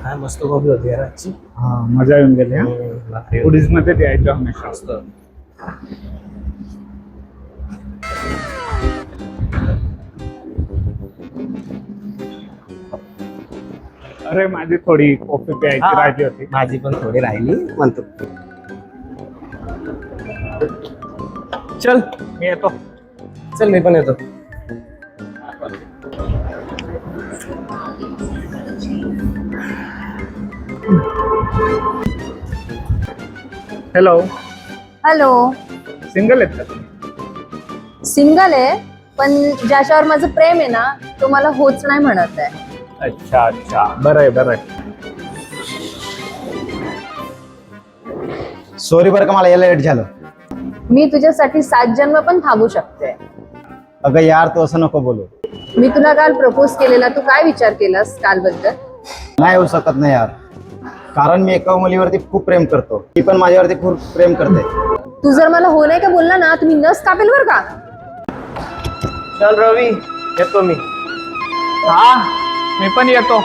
काय मस्त कॉफी होती यार आजची. हा मजा येऊन गेली. भारी होती. उडीज मध्ये द्यायचं हमेशा. मस्त. अरे माझी थोडी कॉफी प्यायची राहिली होती. माझी पण थोडी राहिली म्हणतो. चल मी येतो. चल मी पण येतो. हॅलो. हॅलो. सिंगल आहेत का? सिंगल आहे पण ज्याच्यावर माझं प्रेम आहे ना तो मला होच नाही म्हणत आहे. अच्छा अच्छा, बरं आहे बरं आहे. सॉरी बरं का, मला यायला लेट झालं. मी तुझ्यासाठी 7 जन्म पण थांबू शकते. अगं यार तू असं नको बोलू. मी तुला काल प्रपोज केलेला, तू काय विचार केलास कालबद्दल? नाही होऊ शकत नाही यार, कारण मी एका मुलीवरती खूप प्रेम करतो, ती पण माझ्यावरती खूप प्रेम करते. तू जर मला हो नाही का बोलला ना तुम्ही नस कापेल बर का. चल रवी, येतो मी. हा मी पण येतो.